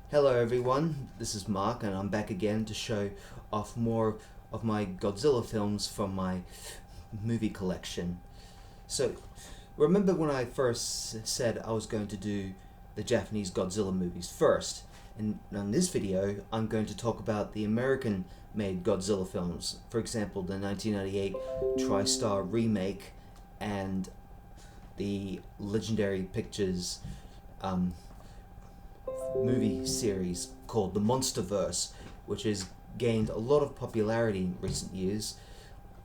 Hello everyone, this is Mark and I'm back again to show off more of my Godzilla films from my movie collection. So, remember when I first said I was going to do the Japanese Godzilla movies first? And in this video, I'm going to talk about the American-made Godzilla films. For example, the 1998 TriStar remake and the Legendary Pictures movie series called the Monsterverse, which has gained a lot of popularity in recent years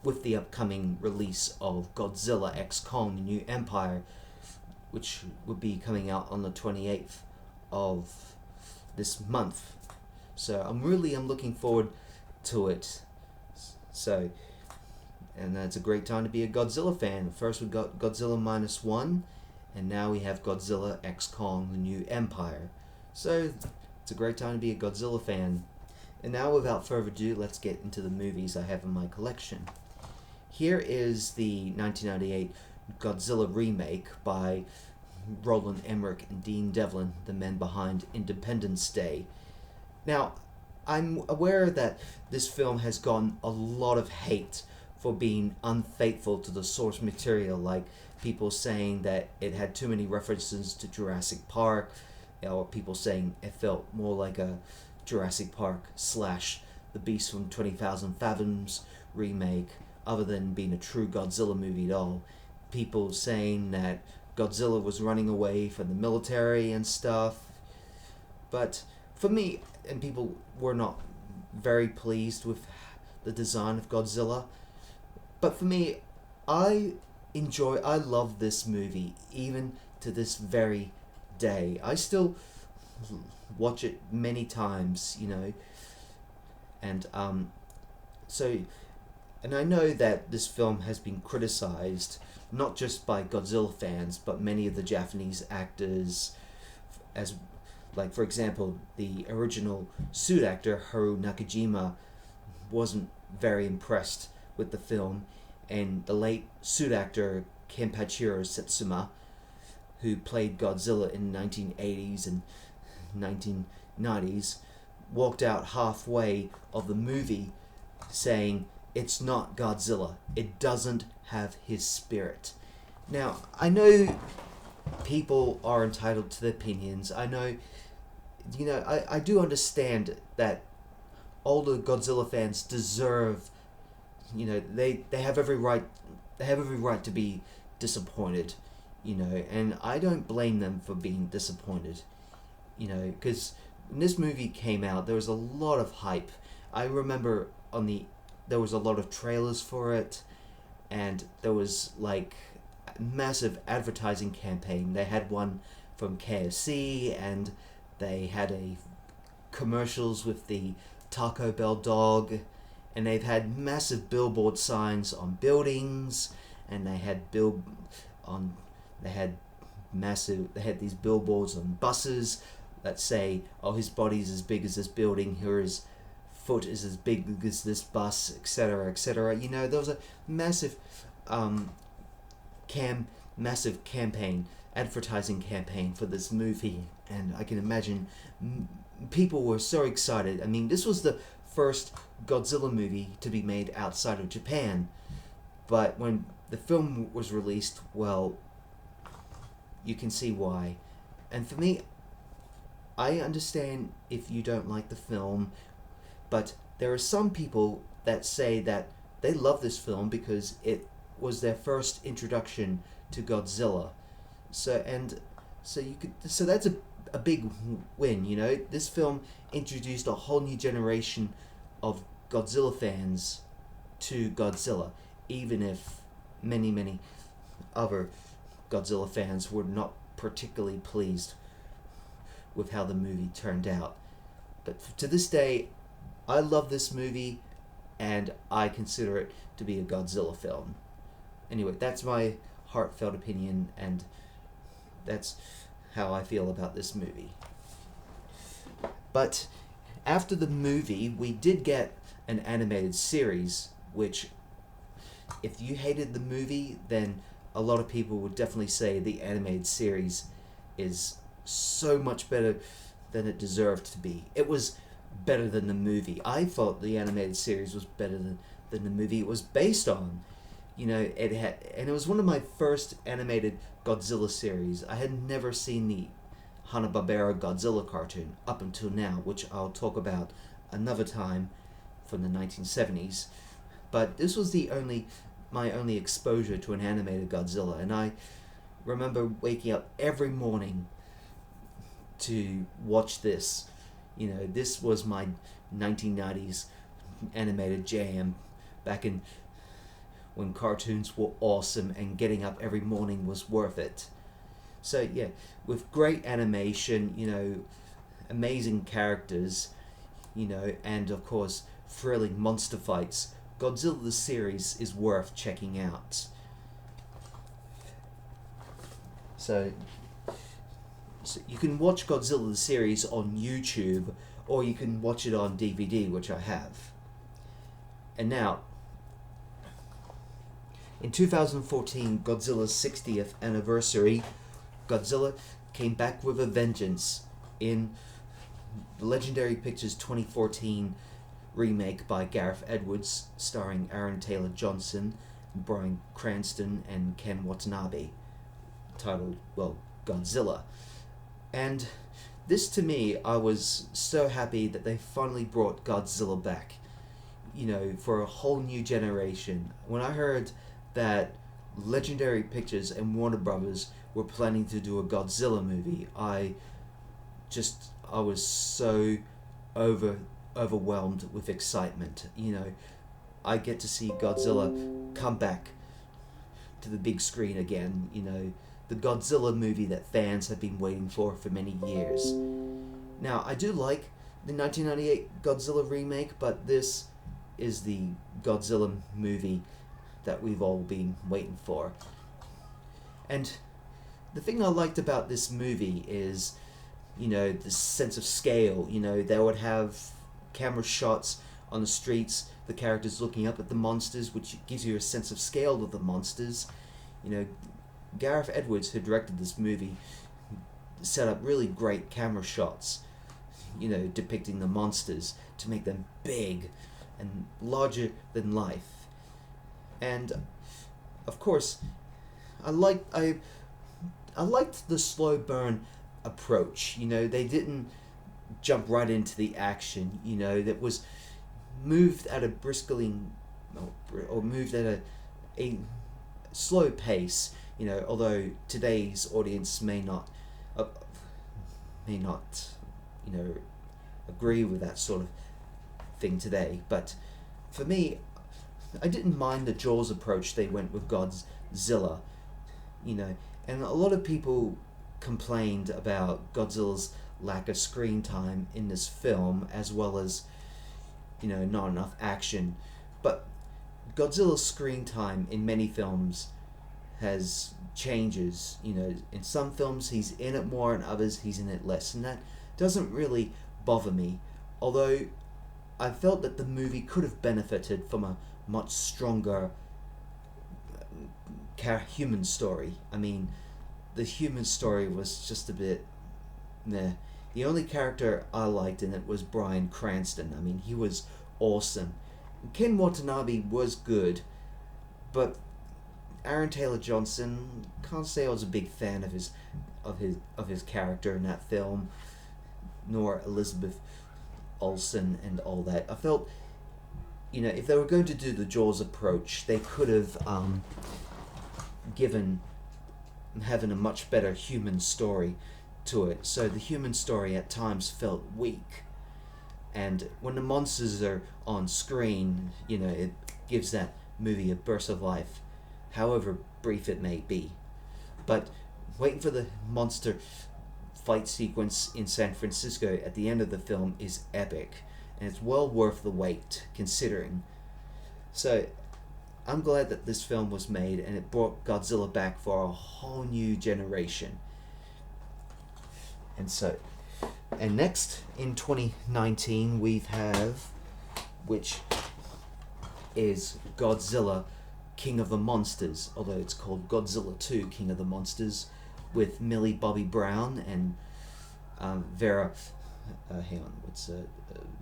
with the upcoming release of Godzilla x Kong The New Empire, which would be coming out on the 28th of this month. So I'm looking forward to it. So, and it's a great time to be a Godzilla fan. First we got Godzilla -1, and now we have Godzilla x Kong The New Empire. So it's a great time to be a Godzilla fan. And now without further ado, let's get into the movies I have in my collection. Here is the 1998 Godzilla remake by Roland Emmerich and Dean Devlin, the men behind Independence Day. Now, I'm aware that this film has gotten a lot of hate for being unfaithful to the source material, like people saying that it had too many references to Jurassic Park, or people saying it felt more like a Jurassic Park / The Beast from 20,000 Fathoms remake, other than being a true Godzilla movie at all. People saying that Godzilla was running away from the military and stuff. But for me, and people were not very pleased with the design of Godzilla. But for me, I love this movie even to this very day. I still watch it many times, and and I know that this film has been criticized not just by Godzilla fans, but many of the Japanese actors, as like for example, the original suit actor Haru Nakajima wasn't very impressed with the film, and the late suit actor Kenpachiro Setsuma, who played Godzilla in the 1980s and 1990s, walked out halfway of the movie saying, "It's not Godzilla. It doesn't have his spirit." Now, I know people are entitled to their opinions. I know, I do understand that all the Godzilla fans deserve, they have every right, to be disappointed, and I don't blame them for being disappointed, because when this movie came out, there was a lot of hype. I remember there was a lot of trailers for it, and there was like a massive advertising campaign. They had one from KFC, and they had commercials with the Taco Bell dog, and they've had massive billboard signs on buildings, and they had these billboards on buses that say, "Oh, his body's as big as this building, his foot is as big as this bus," etc., etc. There was a massive advertising campaign for this movie, and I can imagine people were so excited. I mean, this was the first Godzilla movie to be made outside of Japan, but when the film was released, well, you can see why. And for me, I understand if you don't like the film, but there are some people that say that they love this film because it was their first introduction to Godzilla. So that's a big win, This film introduced a whole new generation of Godzilla fans to Godzilla, even if many other Godzilla fans were not particularly pleased with how the movie turned out. But to this day, I love this movie, and I consider it to be a Godzilla film. Anyway, that's my heartfelt opinion, and that's how I feel about this movie. But after the movie, we did get an animated series, which, if you hated the movie, then a lot of people would definitely say the animated series is so much better than it deserved to be. It was better than the movie. I thought the animated series was better than the movie it was based on. It was one of my first animated Godzilla series. I had never seen the Hanna-Barbera Godzilla cartoon up until now, which I'll talk about another time, from the 1970s. But this was my only exposure to an animated Godzilla, and I remember waking up every morning to watch this. This was my 1990s animated jam, back in when cartoons were awesome and getting up every morning was worth it. So yeah, with great animation, amazing characters, and of course thrilling monster fights, Godzilla the series is worth checking out. So you can watch Godzilla the series on YouTube, or you can watch it on DVD, which I have. And now, in 2014, Godzilla's 60th anniversary, Godzilla came back with a vengeance in the Legendary Pictures 2014 remake by Gareth Edwards, starring Aaron Taylor Johnson, Bryan Cranston, and Ken Watanabe, titled, Godzilla. And this, to me, I was so happy that they finally brought Godzilla back, for a whole new generation. When I heard that Legendary Pictures and Warner Brothers were planning to do a Godzilla movie, I was so overwhelmed with excitement. I get to see Godzilla come back to the big screen again, the Godzilla movie that fans have been waiting for many years. Now, I do like the 1998 Godzilla remake, but this is the Godzilla movie that we've all been waiting for. And the thing I liked about this movie is, the sense of scale. They would have camera shots on the streets, the characters looking up at the monsters, which gives you a sense of scale of the monsters. Gareth Edwards, who directed this movie, set up really great camera shots, depicting the monsters to make them big and larger than life. And of course, I liked the slow burn approach. They didn't jump right into the action. That was moved at a moved at a slow pace. Although today's audience may not agree with that sort of thing today. But for me, I didn't mind the Jaws approach they went with Godzilla. And a lot of people complained about Godzilla's lack of screen time in this film, as well as, not enough action. But Godzilla's screen time in many films has changes. In some films he's in it more, in others he's in it less, and that doesn't really bother me. Although I felt that the movie could have benefited from a much stronger human story. I mean, the human story was just a bit meh. The only character I liked in it was Bryan Cranston. I mean, he was awesome. Ken Watanabe was good, but Aaron Taylor Johnson, can't say I was a big fan of his character in that film, nor Elizabeth Olsen and all that. I felt, if they were going to do the Jaws approach, they could have having a much better human story to it. So the human story at times felt weak, and when the monsters are on screen, it gives that movie a burst of life, however brief it may be. But waiting for the monster fight sequence in San Francisco at the end of the film is epic, and it's well worth the wait, considering. So I'm glad that this film was made, and it brought Godzilla back for a whole new generation. And next in 2019 we have, which is Godzilla King of the Monsters, although it's called Godzilla 2 King of the Monsters, with Millie Bobby Brown and Vera hang on, what's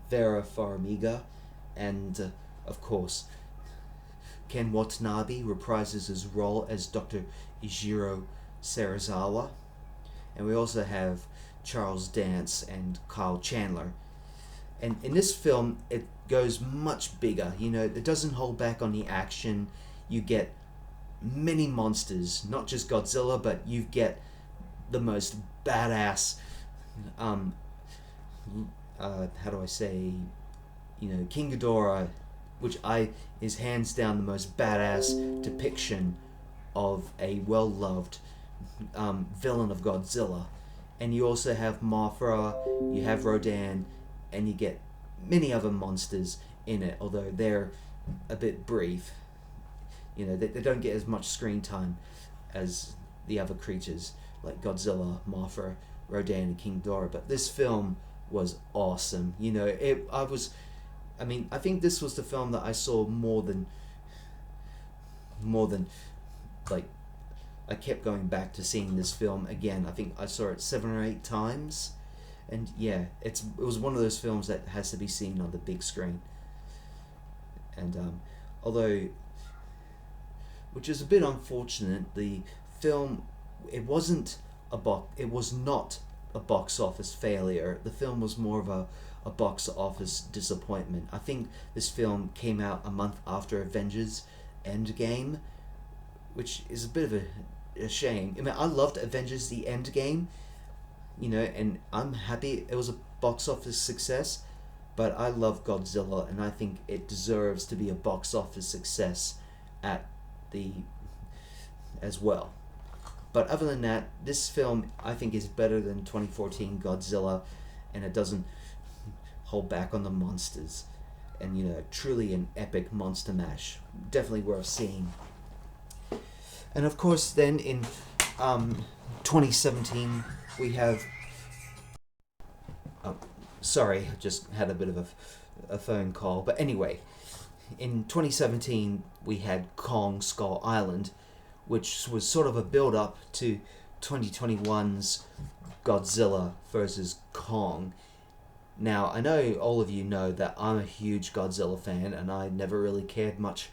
Vera Farmiga, and of course Ken Watanabe reprises his role as Dr. Ijiro Serizawa, and we also have Charles Dance and Kyle Chandler. And in this film, it goes much bigger. You know, it doesn't hold back on the action. You get many monsters, not just Godzilla, but you get the most badass. How do I say? You know, King Ghidorah, which is hands down the most badass depiction of a well-loved villain of Godzilla. And you also have Mothra, you have Rodan, and you get many other monsters in it, although they're a bit brief. You know, they don't get as much screen time as the other creatures like Godzilla, Mothra, Rodan, and King Ghidorah. But this film was awesome. You know, I think this was the film that I saw more than like, I kept going back to seeing this film again. I think I saw it 7 or 8 times, and yeah, it was one of those films that has to be seen on the big screen. And although, which is a bit unfortunate, the film it was not a box office failure. The film was more of a box office disappointment. I think this film came out a month after Avengers Endgame, which is a bit of a shame. I mean, I loved Avengers the Endgame, you know, and I'm happy it was a box office success, but I love Godzilla, and I think it deserves to be a box office success as well. But other than that, this film I think is better than 2014 Godzilla, and it doesn't hold back on the monsters, and you know, truly an epic monster mash, definitely worth seeing. And of course, then in 2017 we have sorry, I just had a bit of a phone call, but anyway, in 2017 we had Kong Skull Island, which was sort of a build-up to 2021's Godzilla versus Kong. Now, I know all of you know that I'm a huge Godzilla fan, and I never really cared much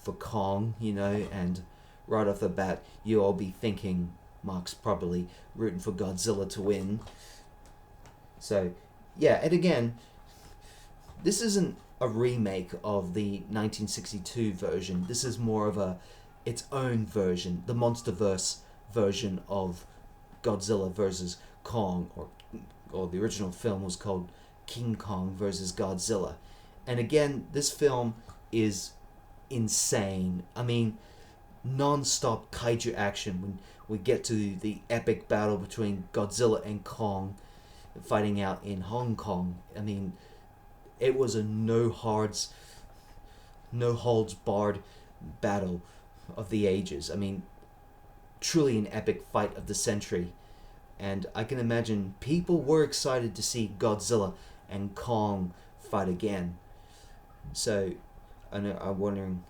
for Kong, you know, and right off the bat, you'll all be thinking Mark's probably rooting for Godzilla to win. So, yeah, and again, this isn't a remake of the 1962 version. This is more of its own version, the MonsterVerse version of Godzilla versus Kong, or the original film was called King Kong versus Godzilla. And again, this film is insane. I mean, non-stop kaiju action when we get to the epic battle between Godzilla and Kong fighting out in Hong Kong. I mean, it was a no holds barred battle of the ages. I mean, truly an epic fight of the century. And I can imagine people were excited to see Godzilla and Kong fight again. So, I'm wondering.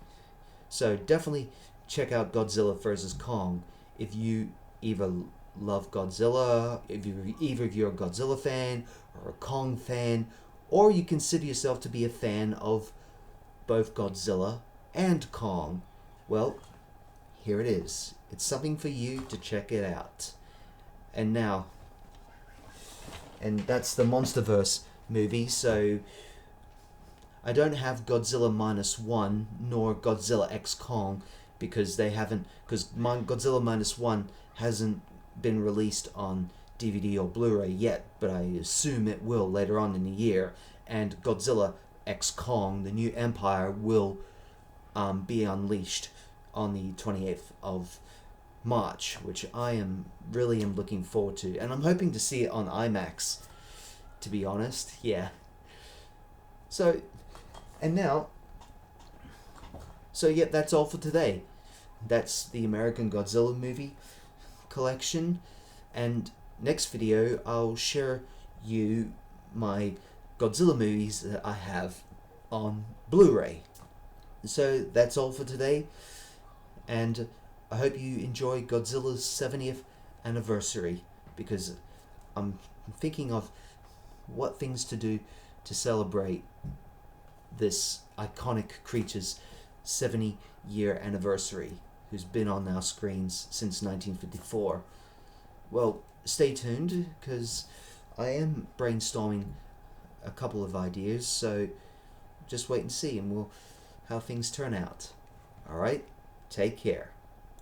So definitely check out Godzilla vs. Kong if you either love Godzilla, if you're a Godzilla fan or a Kong fan, or you consider yourself to be a fan of both Godzilla and Kong. Well, here it is. It's something for you to check it out. And that's the MonsterVerse movie, so I don't have Godzilla -1 nor Godzilla X Kong because Godzilla -1 hasn't been released on DVD or Blu-ray yet, but I assume it will later on in the year. And Godzilla X Kong, the New Empire, will be unleashed on the 28th of March, which I am looking forward to, and I'm hoping to see it on IMAX, to be honest. Yeah. So that's all for today. That's the American Godzilla movie collection, and next video I'll share you my Godzilla movies that I have on Blu-ray. So that's all for today, and I hope you enjoy Godzilla's 70th anniversary, because I'm thinking of what things to do to celebrate this iconic creature's 70-year anniversary, who's been on our screens since 1954. Well, stay tuned, because I am brainstorming a couple of ideas, so just wait and see, and we'll how things turn out. Alright, take care.